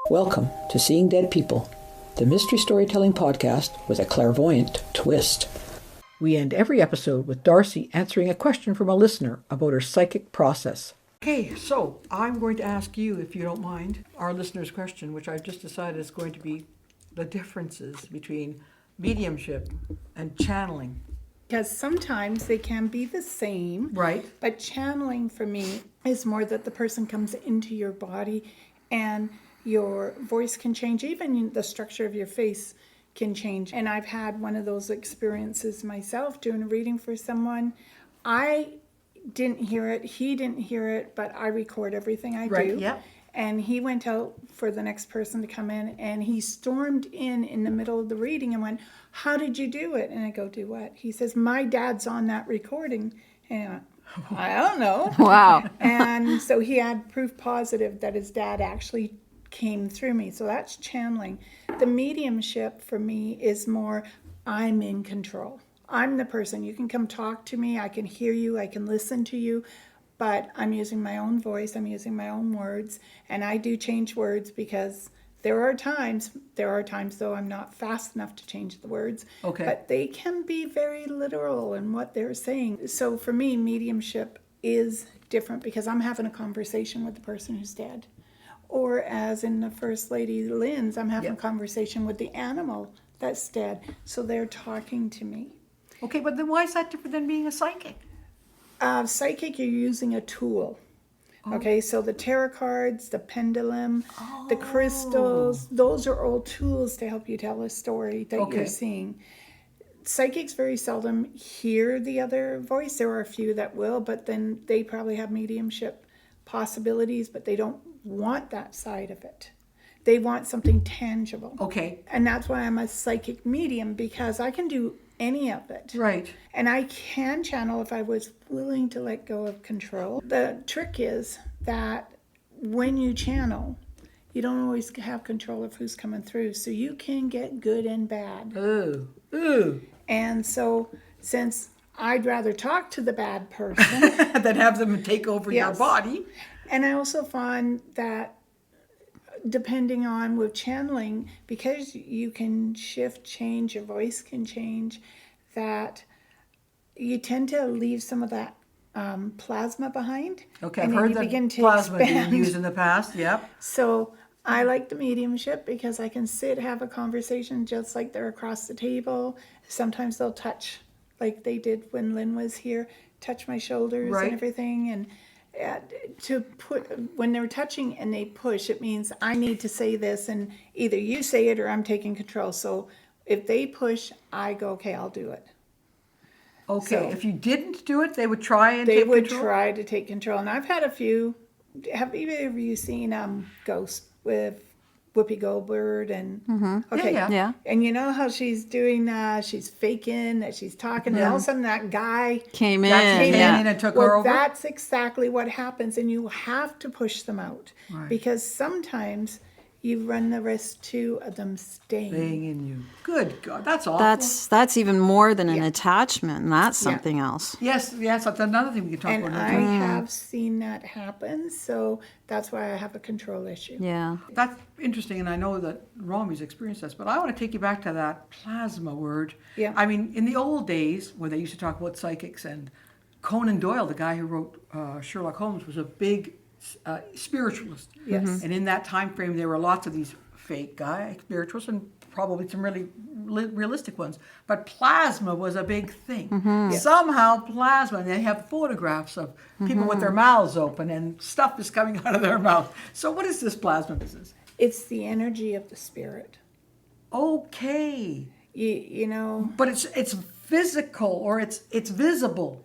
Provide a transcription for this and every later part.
Welcome to Seeing Dead People, the mystery storytelling podcast with a clairvoyant twist. We end every episode with Darcy answering a question from a listener about her psychic process. Okay, so I'm going to ask you, if you don't mind, our listener's question, which I've just decided is going to be the differences between mediumship and channeling. Because sometimes they can be the same. Right. But channeling for me is more that the person comes into your body and your voice can change. Even the structure of your face can change. And I've had one of those experiences myself doing a reading for someone. I didn't hear it. He didn't hear it, but I record everything I do. Yeah. And he went out for the next person to come in, and he stormed in the middle of the reading and went, "How did you do it?" And I go, "Do what?" He says, "My dad's on that recording." And I went, "I don't know." Wow. And so he had proof positive that his dad actually came through me. So that's channeling. The mediumship for me is more, I'm in control. I'm the person. You can come talk to me. I can hear you. I can listen to you. But I'm using my own voice. I'm using my own words. And I do change words because there are times though I'm not fast enough to change the words. Okay. But they can be very literal in what they're saying. So for me, mediumship is different because I'm having a conversation with the person who's dead. Or as in the First Lady Lynn's, I'm having a conversation with the animal that's dead. So they're talking to me. Okay, but then why is that different than being a psychic? Psychic, you're using a tool. Okay, so the tarot cards, the pendulum, the crystals, those are all tools to help you tell a story that you're seeing. Psychics very seldom hear the other voice. There are a few that will, but then they probably have mediumship possibilities, but they don't want that side of it. They want something tangible. Okay. And that's why I'm a psychic medium, because I can do any of it. Right. And I can channel if I was willing to let go of control. The trick is that when you channel, you don't always have control of who's coming through. So you can get good and bad. Ooh. And so since I'd rather talk to the bad person Than have them take over your body. And I also find that depending on with channeling, because you can shift, change, your voice can change, that you tend to leave some of that plasma behind. Okay, and I've heard begin that to plasma expand. being used in the past, yep. So I like the mediumship because I can sit, have a conversation just like they're across the table. Sometimes they'll touch, like they did when Lynn was here, touch my shoulders and everything. And when they're touching and they push, it means I need to say this, and either you say it or I'm taking control. So if they push, I go, okay, I'll do it. Okay, So if you didn't do it, they would try and take control? They would try to take control. And I've had a few. Have either of you seen Ghost with Whoopi Goldberg? And okay, Yeah. And you know how she's doing? She's faking that she's talking, and all of a sudden that guy Came in and took her over? That's exactly what happens, and you have to push them out because sometimes you run the risk too of them staying in you. Good God, that's awful. That's even more than an attachment. That's something else. Yes, that's another thing we can talk And about. I have seen that happen, so that's why I have a control issue. Yeah. That's interesting, and I know that Romi's experienced this, but I want to take you back to that plasma word. Yeah. I mean, in the old days, when they used to talk about psychics, and Conan Doyle, the guy who wrote Sherlock Holmes, was a big spiritualist. Yes. And in that time frame, there were lots of these fake guy spiritualists and probably some really realistic ones. But plasma was a big thing. Yes. Somehow plasma, and they have photographs of people with their mouths open and stuff is coming out of their mouth. So what is this plasma business? It's the energy of the spirit. Okay. You know. But it's physical, or it's visible.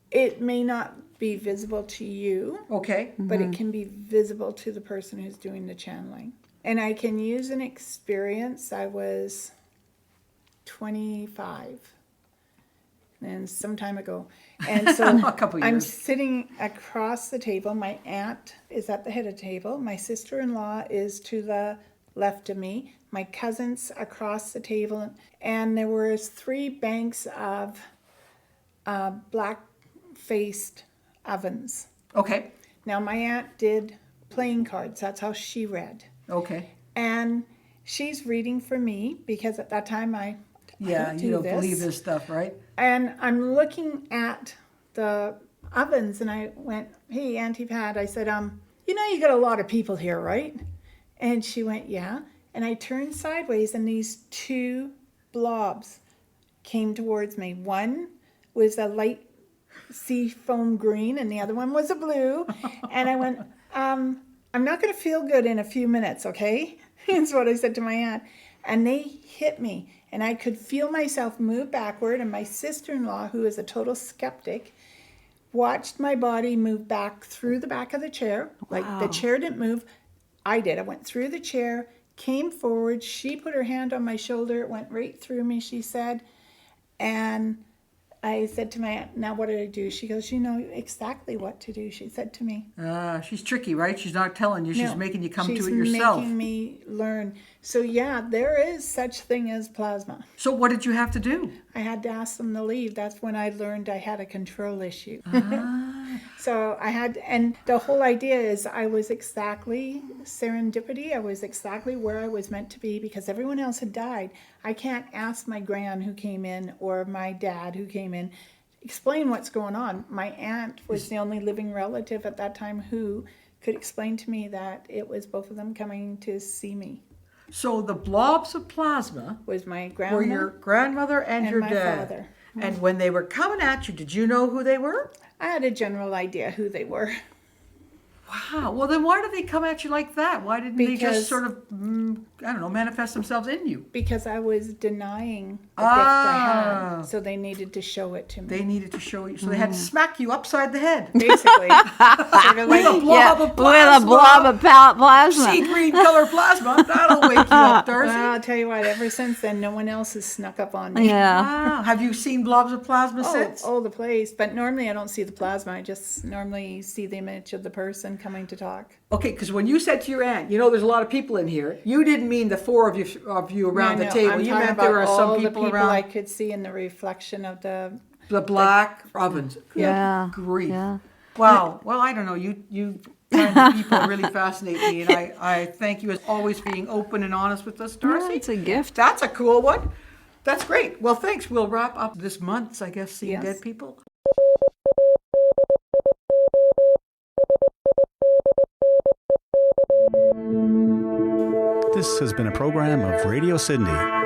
It may not be visible to you. Okay. But it can be visible to the person who's doing the channeling. And I can use an experience. I was 25 and some time ago. And so A couple years. I'm sitting across the table. My aunt is at the head of the table. My sister-in-law is to the left of me. My cousin's across the table. And there was 3 banks of black-faced ovens. Okay. Now, my aunt did playing cards. That's how she read. Okay. And she's reading for me because at that time I Yeah, do you don't this. believe this stuff, right? And I'm looking at the ovens, and I went, "Hey, Auntie Pat," I said, you got a lot of people here, right?" And she went, "Yeah." And I turned sideways, and these two blobs came towards me. One was a light sea foam green, and the other one was a blue. And I went, I'm not going to feel good in a few minutes, okay? That's what I said to my aunt. And they hit me, and I could feel myself move backward. And my sister-in-law, who is a total skeptic, watched my body move back through the back of the chair. Like the chair didn't move. I did. I went through the chair, came forward. She put her hand on my shoulder. It went right through me, she said. And I said to my aunt, "Now what did I do?" She goes, "You know exactly what to do," she said to me. She's tricky, right? She's not telling you. She's No, making you come to it she's yourself. making me learn. So yeah, there is such thing as plasma. So what did you have to do? I had to ask them to leave. That's when I learned I had a control issue. So I had, and the whole idea is I was exactly serendipity. I was exactly where I was meant to be because everyone else had died. I can't ask my gran who came in or my dad who came in, explain what's going on. My aunt was the only living relative at that time who could explain to me that it was both of them coming to see me. So the blobs of plasma Was my were grandma your grandmother and your my dad. father. And when they were coming at you, did you know who they were? I had a general idea who they were. Wow. Well, then why did they come at you like that? Why didn't they Because- just sort of, manifest themselves in you? Because I was denying the gift I had, so they needed to show it to me. They needed to show you, so they had to smack you upside the head. Basically, sort of With a like, blob of With plasma. a blob of plasma. Sea green color plasma. That'll wake you up, Darcy. well, I'll tell you what. Ever since then, no one else has snuck up on me. Yeah. Wow. Have you seen blobs of plasma since? Oh, the place. But normally I don't see the plasma. I just normally see the image of the person coming to talk. Okay, because when you said to your aunt, there's a lot of people in here, you didn't mean the four of you around the table. I'm You talking meant there about are some all people the people around I could see in the reflection of the. black ovens. Yeah. Good grief. Yeah. Wow. Well, I don't know. You kind of people really fascinate me, and I thank you as always for being open and honest with us, Darcy. Yeah, it's a gift. That's a cool one. That's great. Well, thanks. We'll wrap up this month's, I guess, Seeing Yes. Dead People. This has been a program of Radio Sydney.